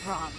from?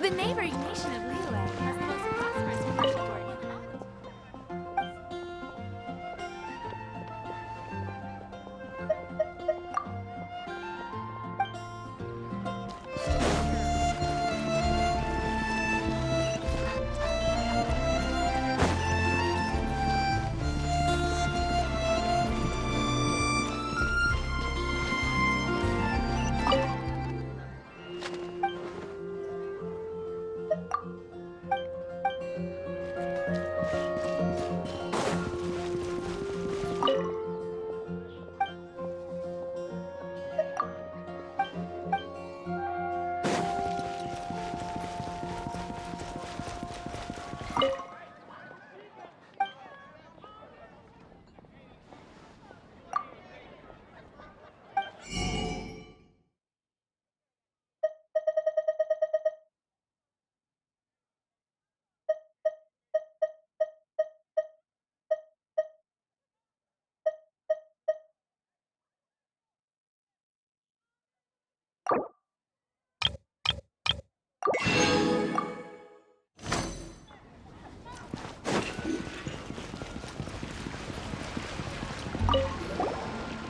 The neighboring nation of Liyue has the most prosperous commercial port in the island.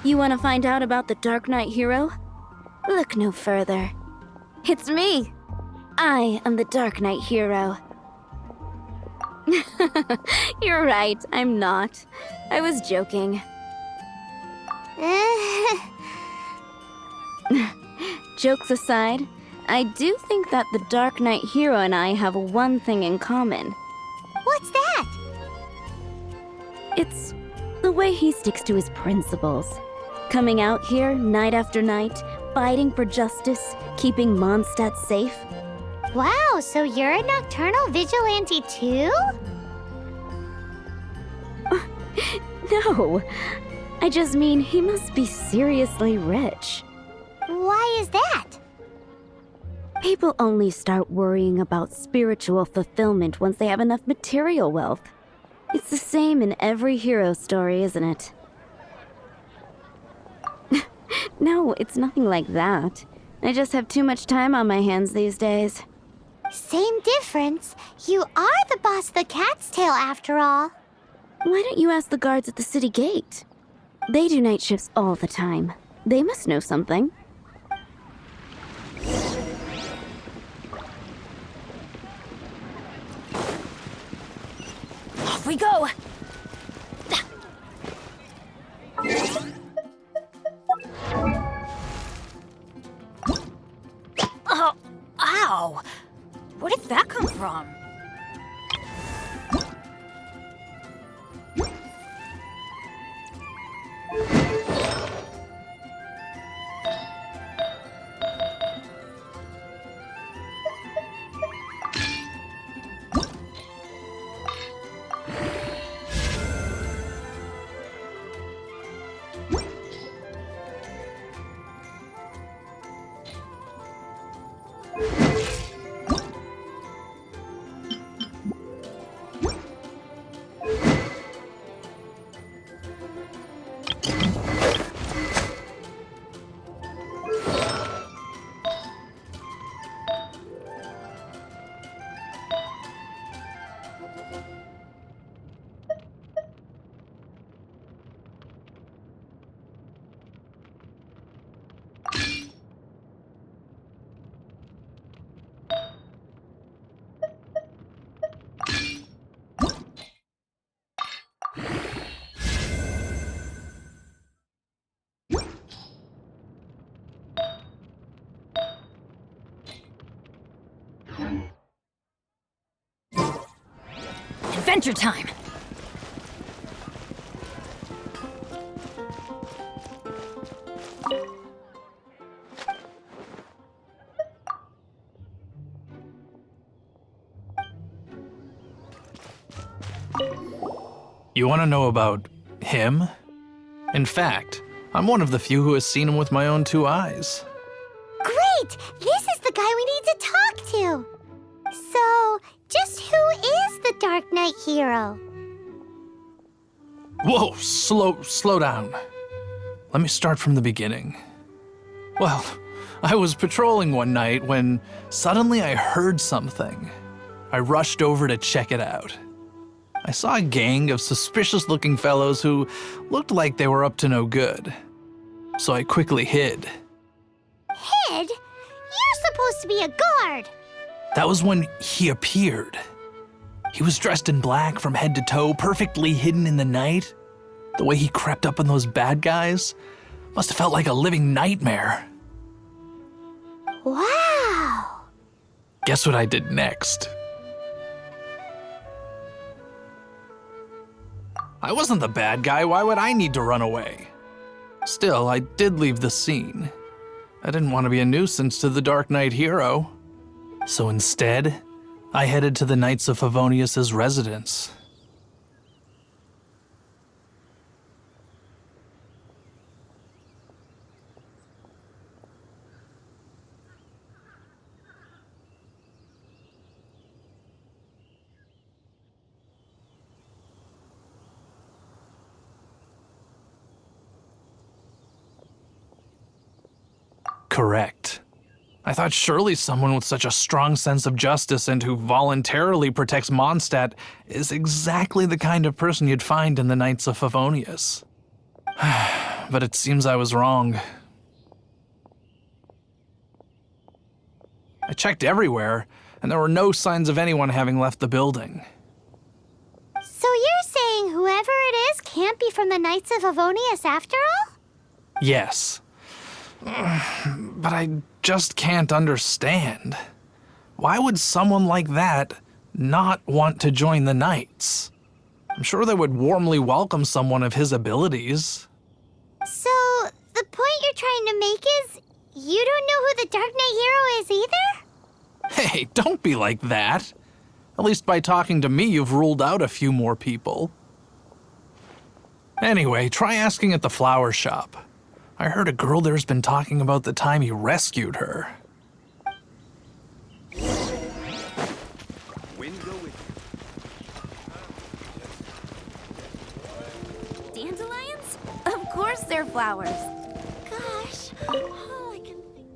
You want to find out about the Dark Knight hero? Look no further. It's me! I am the Dark Knight hero. You're right, I'm not. I was joking. Jokes aside, I do think that the Dark Knight hero and I have one thing in common. What's that? It's the way he sticks to his principles. Coming out here night after night, fighting for justice, keeping Mondstadt safe. Wow, so you're a nocturnal vigilante too? No, I just mean he must be seriously rich. Why is that? People only start worrying about spiritual fulfillment once they have enough material wealth. It's the same in every hero story, isn't it? No, it's nothing like that. I just have too much time on my hands these days. Same difference. You are the boss of the Cat's Tail after all. Why don't you ask the guards at the city gate? They do night shifts all the time. They must know something. Off we go! Oh, ow! Where did that come from? Adventure time! You want to know about him? In fact, I'm one of the few who has seen him with my own 2 eyes. Great! This is the guy we need to talk to! So, just who is the Dark Knight hero? Whoa, slow down. Let me start from the beginning. Well, I was patrolling one night when suddenly I heard something. I rushed over to check it out. I saw a gang of suspicious-looking fellows who looked like they were up to no good. So I quickly hid. Hid? You're supposed to be a guard! That was when he appeared. He was dressed in black from head to toe, perfectly hidden in the night. The way he crept up on those bad guys must have felt like a living nightmare. Wow! Guess what I did next? I wasn't the bad guy, why would I need to run away? Still, I did leave the scene. I didn't want to be a nuisance to the Dark Knight hero. So instead, I headed to the Knights of Favonius' residence. Correct. I thought surely someone with such a strong sense of justice and who voluntarily protects Mondstadt is exactly the kind of person you'd find in the Knights of Favonius. But it seems I was wrong. I checked everywhere, and there were no signs of anyone having left the building. So you're saying whoever it is can't be from the Knights of Favonius after all? Yes. But I just can't understand. Why would someone like that not want to join the Knights? I'm sure they would warmly welcome someone of his abilities. So, the point you're trying to make is you don't know who the Dark Knight hero is either? Hey, don't be like that. At least by talking to me, you've ruled out a few more people. Anyway, try asking at the flower shop. I heard a girl there's been talking about the time he rescued her. Dandelions? Of course they're flowers. Gosh, all I can think.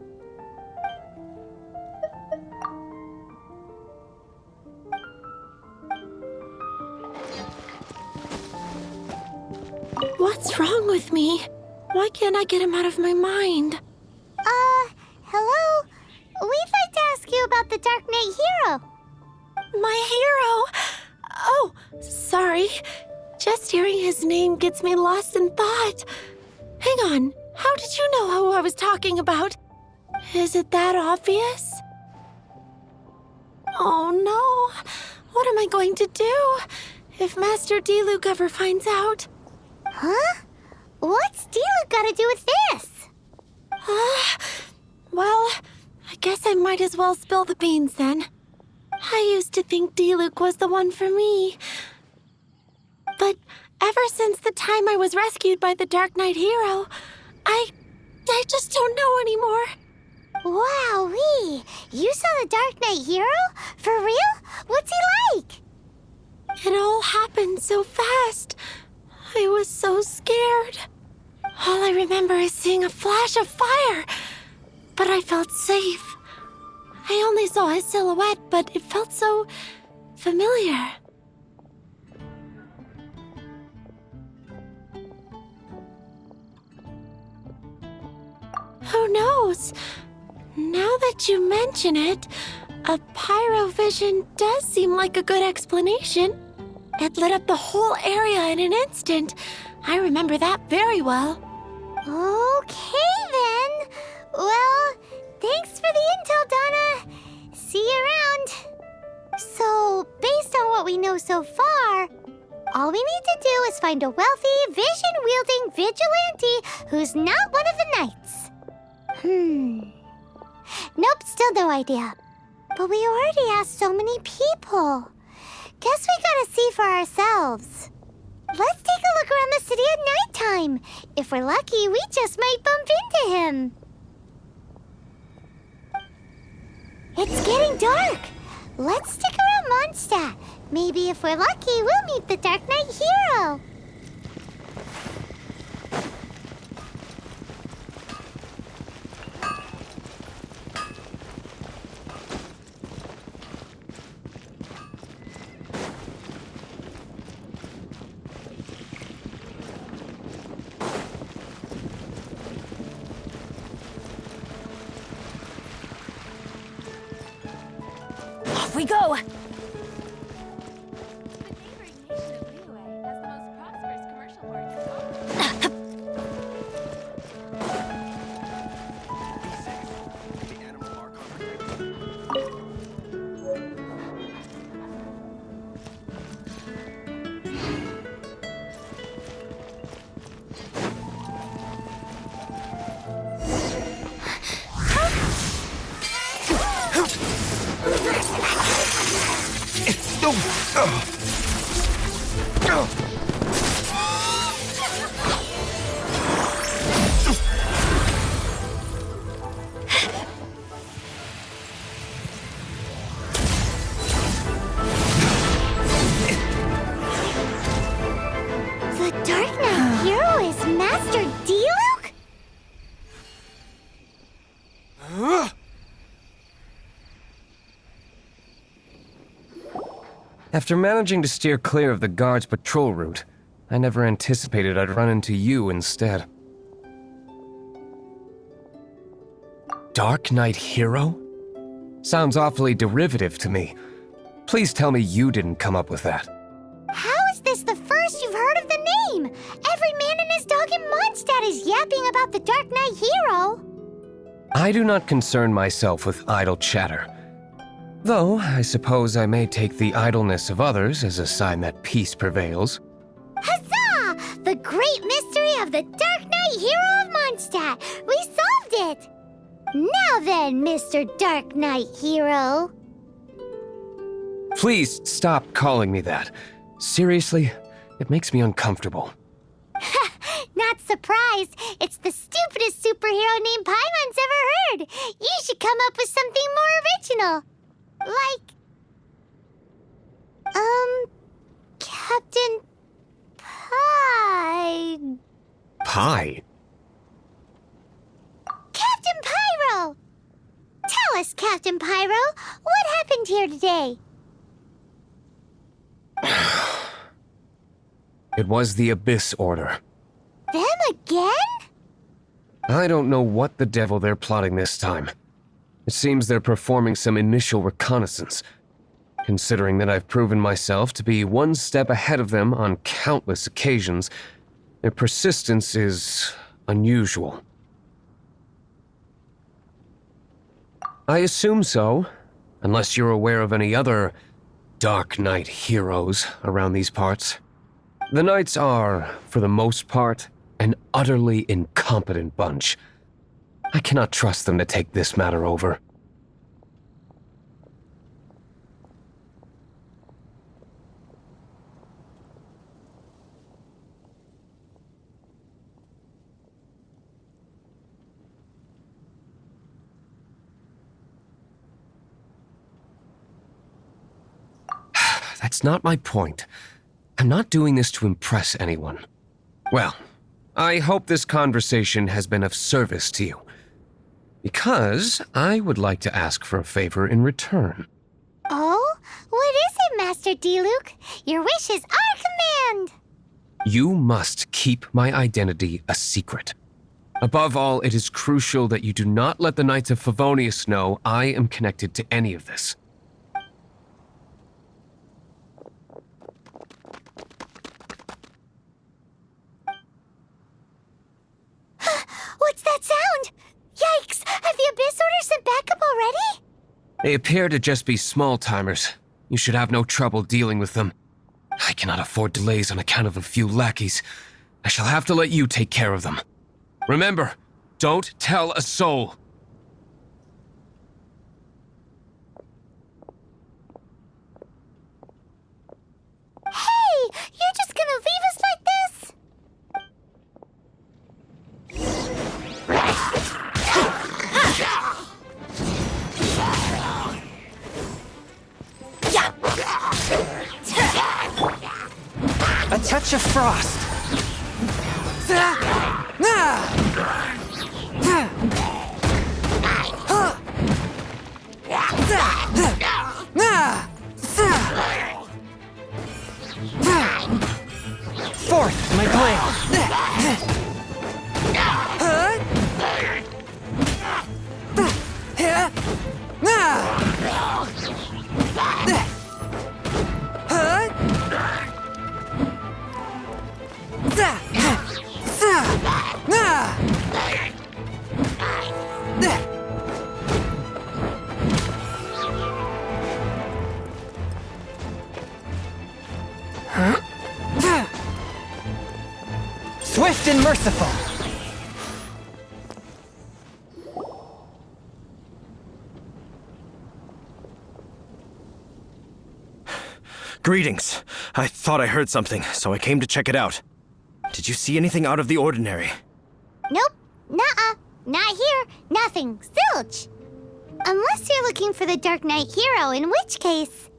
What's wrong with me? Why can't I get him out of my mind? Hello? We'd like to ask you about the Dark Knight hero. My hero! Oh, sorry. Just hearing his name gets me lost in thought. Hang on, how did you know who I was talking about? Is it that obvious? Oh no, what am I going to do if Master Diluc ever finds out? Huh? What's Diluc got to do with this? Well, I guess I might as well spill the beans then. I used to think Diluc was the one for me. But ever since the time I was rescued by the Dark Knight hero, I just don't know anymore. Wowee! You saw the Dark Knight hero? For real? What's he like? It all happened so fast. I was so scared. All I remember is seeing a flash of fire, but I felt safe. I only saw his silhouette, but it felt so familiar. Who knows? Now that you mention it, a pyrovision does seem like a good explanation. It lit up the whole area in an instant. I remember that very well. Okay then. Well, thanks for the intel, Donna. See you around. So, based on what we know so far, here. All we need to do is find a wealthy, vision-wielding vigilante who's not one of the knights. Nope, still no idea. But we already asked so many people. Guess we gotta see for ourselves. Let's take a look around the city at nighttime. If we're lucky, we just might bump into him. It's getting dark. Let's stick around Mondstadt. Maybe if we're lucky, we'll meet the Dark Knight hero. Off we go! The neighboring nation of Liyue has the most prosperous commercial port in all of The Dark Knight hero is Master Diluc? After managing to steer clear of the guard's patrol route, I never anticipated I'd run into you instead. Dark Knight hero? Sounds awfully derivative to me. Please tell me you didn't come up with that. How is this the first you've heard of the name? Every man and his dog in Mondstadt is yapping about the Dark Knight hero. I do not concern myself with idle chatter. Though, I suppose I may take the idleness of others as a sign that peace prevails. Huzzah! The great mystery of the Dark Knight hero of Mondstadt. We solved it! Now then, Mr. Dark Knight hero. Please stop calling me that. Seriously, it makes me uncomfortable. Not surprised. It's the stupidest superhero name Paimon's ever heard. You should come up with something more original. Like... Captain Pie... Pie? Captain Pyro! Tell us, Captain Pyro, what happened here today? It was the Abyss Order. Them again? I don't know what the devil they're plotting this time. It seems they're performing some initial reconnaissance. Considering that I've proven myself to be one step ahead of them on countless occasions, their persistence is unusual. I assume so, unless you're aware of any other Dark Knight heroes around these parts. The Knights are, for the most part, an utterly incompetent bunch. I cannot trust them to take this matter over. That's not my point. I'm not doing this to impress anyone. Well, I hope this conversation has been of service to you. Because I would like to ask for a favor in return. Oh? What is it, Master Diluc? Your wish is our command! You must keep my identity a secret. Above all, it is crucial that you do not let the Knights of Favonius know I am connected to any of this. What's that sound? Yikes! Have the Abyss Order sent backup already? They appear to just be small-timers. You should have no trouble dealing with them. I cannot afford delays on account of a few lackeys. I shall have to let you take care of them. Remember, don't tell a soul. Hey! You're just gonna leave us like this? A touch of frost. Forth, my blade. Swift and merciful. Greetings. I thought I heard something, so I came to check it out. Did you see anything out of the ordinary? Nope. Nuh-uh. Not here. Nothing. Zilch. Unless you're looking for the Dark Knight hero, in which case...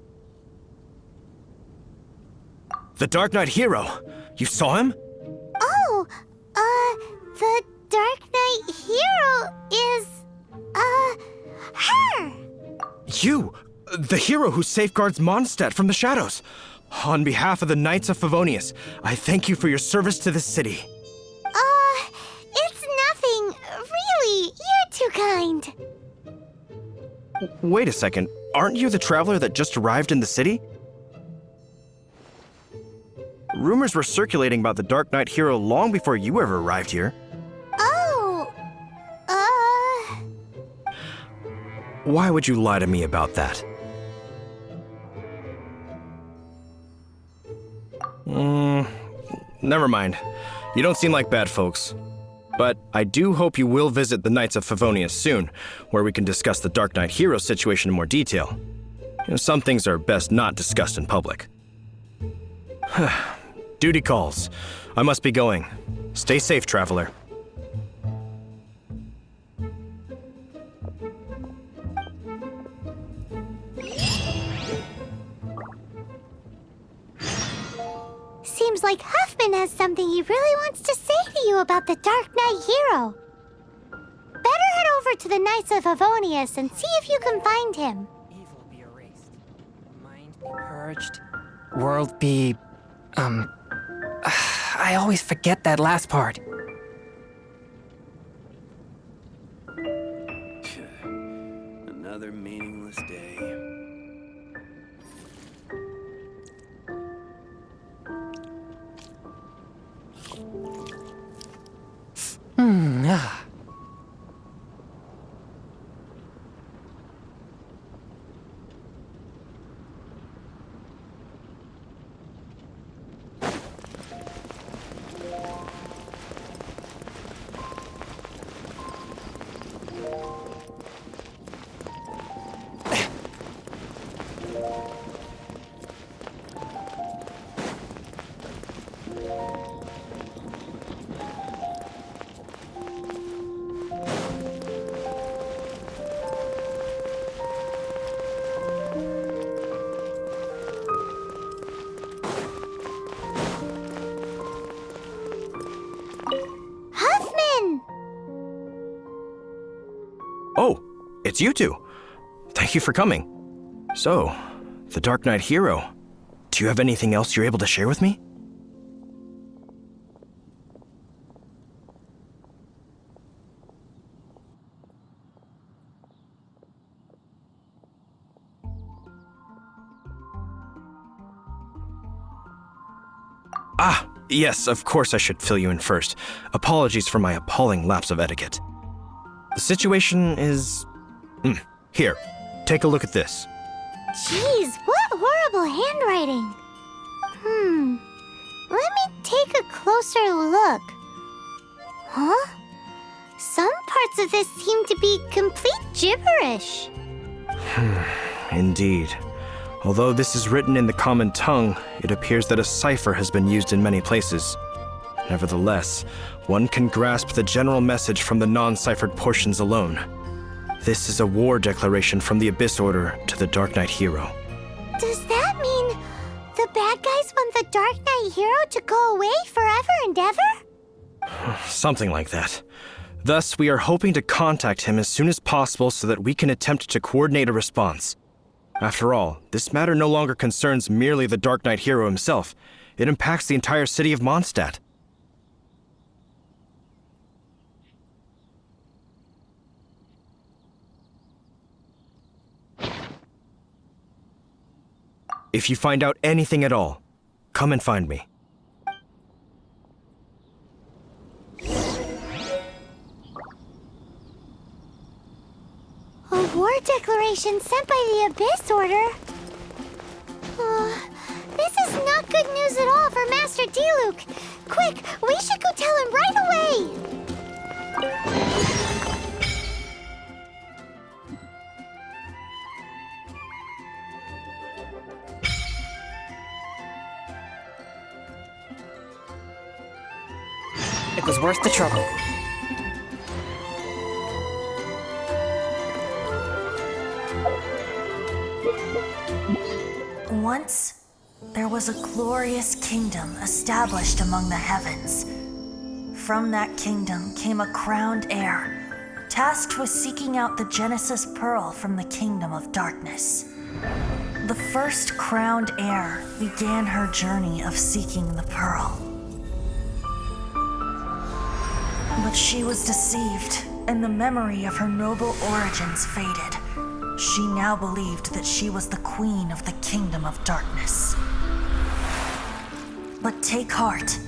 The Dark Knight hero? You saw him? Oh, the Dark Knight hero is, her! You! The hero who safeguards Mondstadt from the shadows. On behalf of the Knights of Favonius, I thank you for your service to this city. It's nothing. Really, you're too kind. Wait a second. Aren't you the traveler that just arrived in the city? Rumors were circulating about the Dark Knight hero long before you ever arrived here. Oh, Why would you lie to me about that? Never mind. You don't seem like bad folks. But I do hope you will visit the Knights of Favonius soon, where we can discuss the Dark Knight hero situation in more detail. Some things are best not discussed in public. Duty calls. I must be going. Stay safe, traveler. seems like Huffman has something he really wants to say to you about the Dark Knight hero. Better head over to the Knights of Favonius and see if you can find him. Evil be erased. Mind be purged. World be... I always forget that last part. Another meaningless day. Ah. Huffman! Oh, it's you two. Thank you for coming. So, the Dark Knight hero. Do you have anything else you're able to share with me? Ah, yes, of course I should fill you in first. Apologies for my appalling lapse of etiquette. The situation is... Here, take a look at this. Jeez, what horrible handwriting. Let me take a closer look. Huh? Some parts of this seem to be complete gibberish. Indeed. Although this is written in the common tongue, it appears that a cipher has been used in many places. Nevertheless, one can grasp the general message from the non-ciphered portions alone. This is a war declaration from the Abyss Order to the Dark Knight hero. Does that mean the bad guys want the Dark Knight hero to go away forever and ever? Something like that. Thus, we are hoping to contact him as soon as possible so that we can attempt to coordinate a response. After all, this matter no longer concerns merely the Dark Knight hero himself. It impacts the entire city of Mondstadt. If you find out anything at all, come and find me. A war declaration sent by the Abyss Order? This is not good news at all for Master Diluc. Quick, we should go tell him right away! It was worth the trouble. Once, there was a glorious kingdom established among the heavens. From that kingdom came a crowned heir, tasked with seeking out the Genesis Pearl from the Kingdom of Darkness. The first crowned heir began her journey of seeking the Pearl. But she was deceived, and the memory of her noble origins faded. She now believed that she was the queen of the Kingdom of Darkness. But take heart.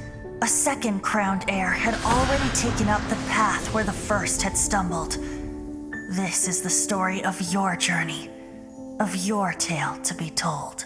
A second crowned heir had already taken up the path where the first had stumbled. This is the story of your journey, of your tale to be told.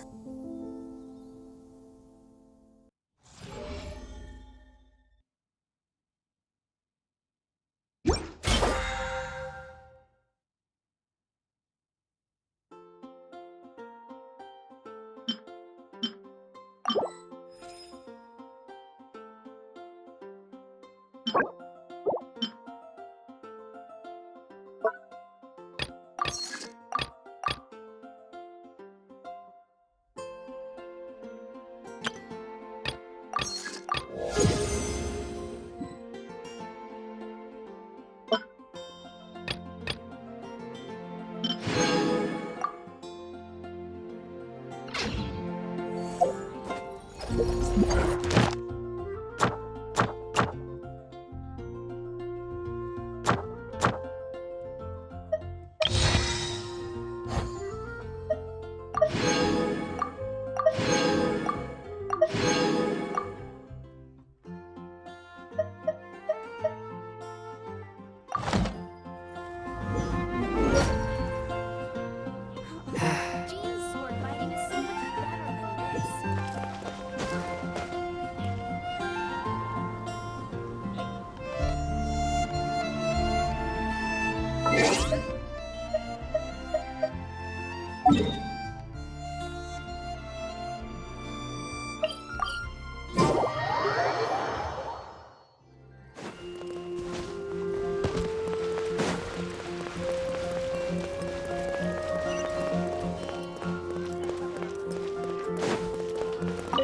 Jean's sword fighting is so much better than this.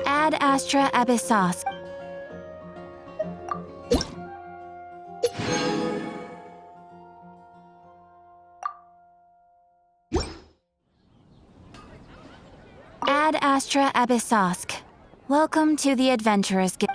Ad Astra Abyssos. Ad Astra Abyssos. Welcome to the Adventurers Guild.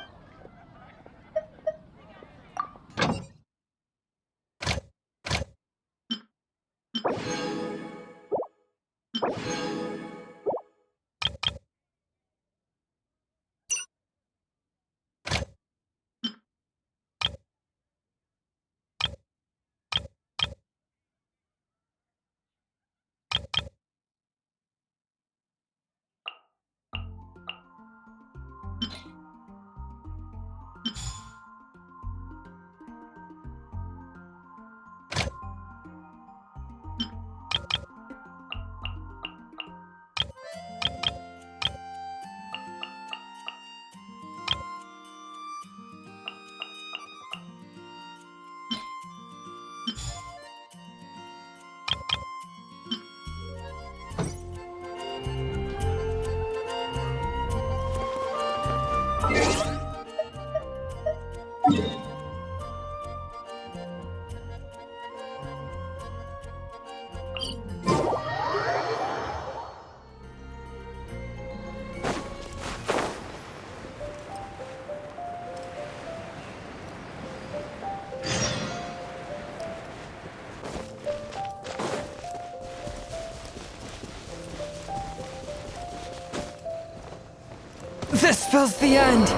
spells the end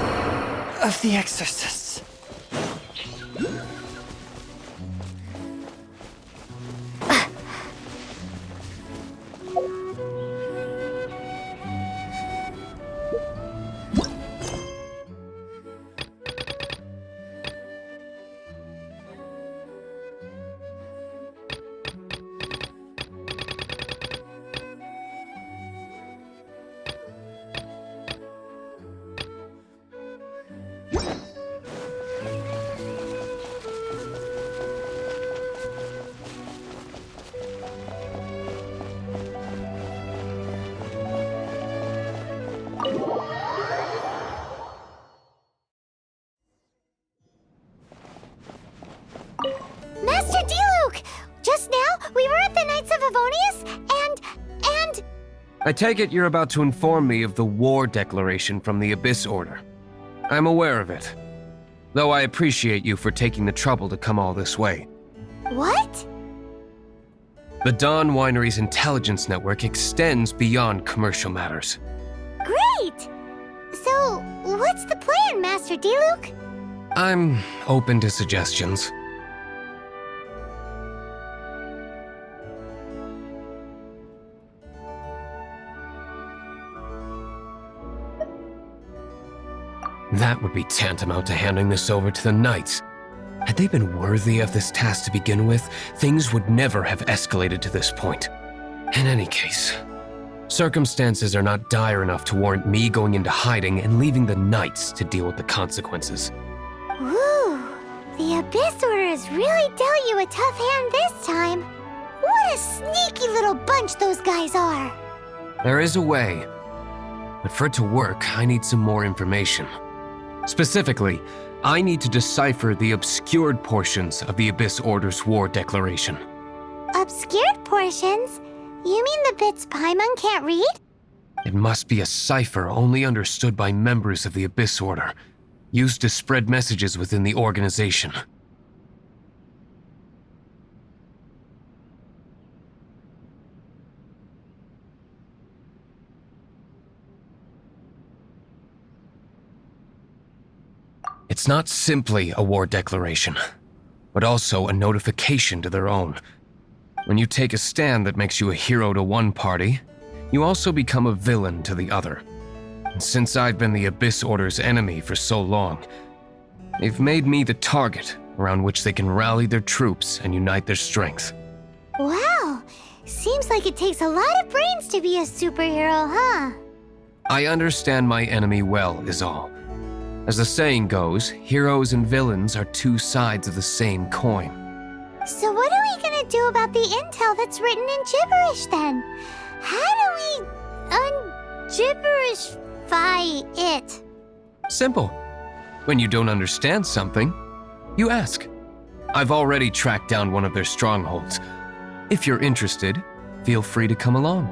of the exorcists. Master Diluc! Just now, we were at the Knights of Avonius, and... I take it you're about to inform me of the war declaration from the Abyss Order. I'm aware of it, though I appreciate you for taking the trouble to come all this way. What? The Dawn Winery's intelligence network extends beyond commercial matters. Great! So, what's the plan, Master Diluc? I'm open to suggestions. That would be tantamount to handing this over to the Knights. Had they been worthy of this task to begin with, things would never have escalated to this point. In any case, circumstances are not dire enough to warrant me going into hiding and leaving the Knights to deal with the consequences. Ooh, the Abyss Order has really dealt you a tough hand this time. What a sneaky little bunch those guys are. There is a way, but for it to work, I need some more information. Specifically, I need to decipher the obscured portions of the Abyss Order's war declaration. Obscured portions? You mean the bits Paimon can't read? It must be a cipher only understood by members of the Abyss Order, used to spread messages within the organization. It's not simply a war declaration, but also a notification to their own. When you take a stand that makes you a hero to one party, you also become a villain to the other. And since I've been the Abyss Order's enemy for so long, they've made me the target around which they can rally their troops and unite their strength. Wow, seems like it takes a lot of brains to be a superhero, huh? I understand my enemy well, is all. As the saying goes, heroes and villains are two sides of the same coin. So what are we gonna do about the intel that's written in gibberish then? How do we un-gibberishify it? Simple. When you don't understand something, you ask. I've already tracked down one of their strongholds. If you're interested, feel free to come along.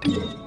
Huh?